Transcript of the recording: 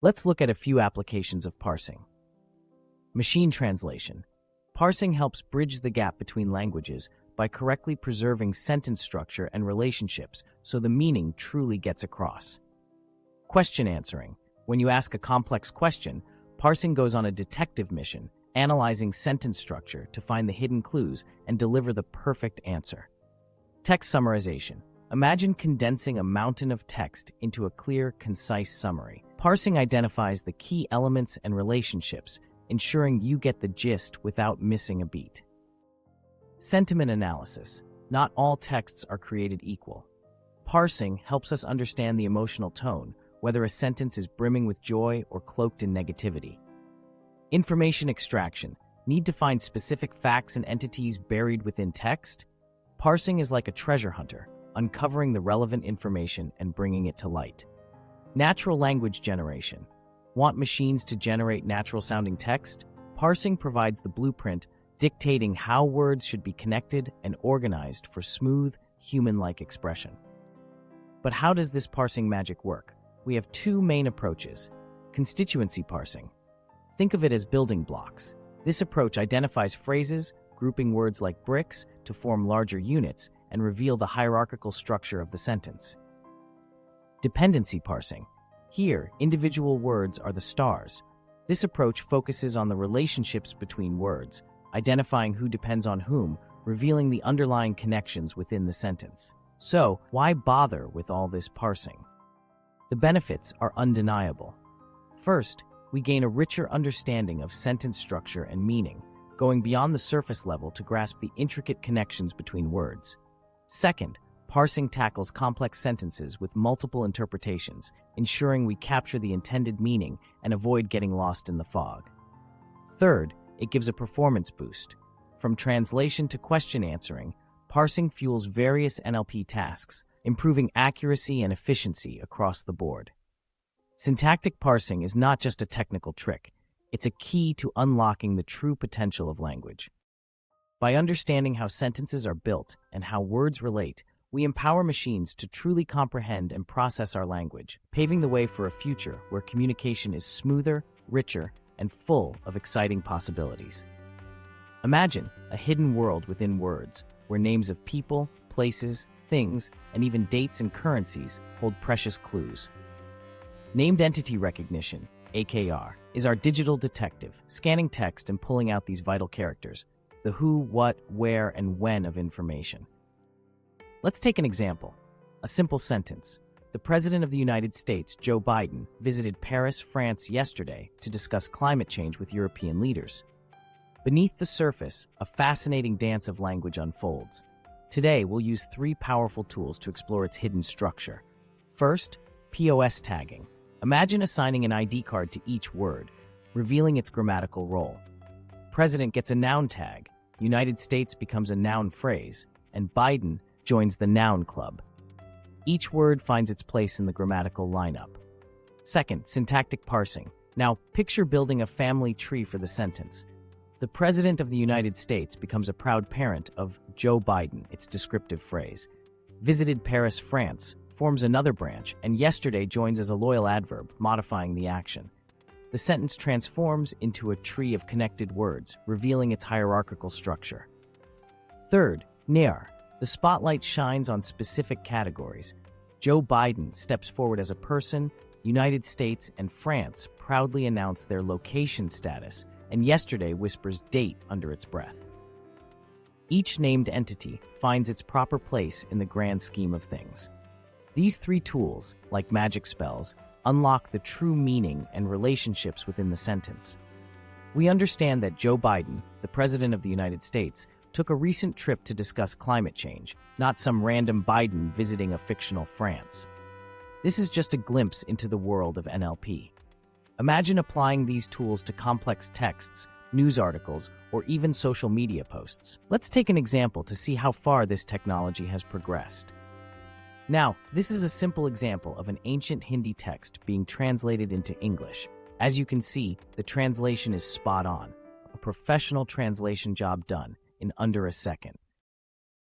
Let's look at a few applications of parsing. Machine translation. Parsing helps bridge the gap between languages by correctly preserving sentence structure and relationships so the meaning truly gets across. Question answering. When you ask a complex question, parsing goes on a detective mission, analyzing sentence structure to find the hidden clues and deliver the perfect answer. Text summarization. Imagine condensing a mountain of text into a clear, concise summary. Parsing identifies the key elements and relationships, ensuring you get the gist without missing a beat. Sentiment analysis. Not all texts are created equal. Parsing helps us understand the emotional tone, whether a sentence is brimming with joy or cloaked in negativity. Information extraction. Need to find specific facts and entities buried within text? Parsing is like a treasure hunter, uncovering the relevant information and bringing it to light. Natural language generation. Want machines to generate natural-sounding text? Parsing provides the blueprint, dictating how words should be connected and organized for smooth, human-like expression. But how does this parsing magic work? We have two main approaches. Constituency parsing. Think of it as building blocks. This approach identifies phrases, grouping words like bricks to form larger units and reveal the hierarchical structure of the sentence. Dependency parsing. Here, individual words are the stars. This approach focuses on the relationships between words, identifying who depends on whom, revealing the underlying connections within the sentence. So, why bother with all this parsing? The benefits are undeniable. First, we gain a richer understanding of sentence structure and meaning, going beyond the surface level to grasp the intricate connections between words. Second, parsing tackles complex sentences with multiple interpretations, ensuring we capture the intended meaning and avoid getting lost in the fog. Third, it gives a performance boost. From translation to question answering, parsing fuels various NLP tasks, improving accuracy and efficiency across the board. Syntactic parsing is not just a technical trick, it's a key to unlocking the true potential of language. By understanding how sentences are built and how words relate, we empower machines to truly comprehend and process our language, paving the way for a future where communication is smoother, richer, and full of exciting possibilities. Imagine a hidden world within words, where names of people, places, things, and even dates and currencies hold precious clues. Named entity recognition, AKR, is our digital detective, scanning text and pulling out these vital characters, the who, what, where, and when of information. Let's take an example. A simple sentence. The President of the United States, Joe Biden, visited Paris, France yesterday to discuss climate change with European leaders. Beneath the surface, a fascinating dance of language unfolds. Today, we'll use three powerful tools to explore its hidden structure. First, POS tagging. Imagine assigning an ID card to each word, revealing its grammatical role. President gets a noun tag, United States becomes a noun phrase, and Biden joins the noun club. Each word finds its place in the grammatical lineup. Second, syntactic parsing. Now, picture building a family tree for the sentence. The President of the United States becomes a proud parent of Joe Biden, its descriptive phrase. Visited Paris, France, forms another branch, and yesterday joins as a loyal adverb, modifying the action. The sentence transforms into a tree of connected words, revealing its hierarchical structure. Third, NEAR. The spotlight shines on specific categories. Joe Biden steps forward as a person, United States and France proudly announce their location status, and yesterday whispers date under its breath. Each named entity finds its proper place in the grand scheme of things. These three tools, like magic spells, unlock the true meaning and relationships within the sentence. We understand that Joe Biden, the President of the United States, took a recent trip to discuss climate change, not some random Biden visiting a fictional France. This is just a glimpse into the world of NLP. Imagine applying these tools to complex texts, news articles, or even social media posts. Let's take an example to see how far this technology has progressed. Now, this is a simple example of an ancient Hindi text being translated into English. As you can see, the translation is spot on, a professional translation job done in under a second.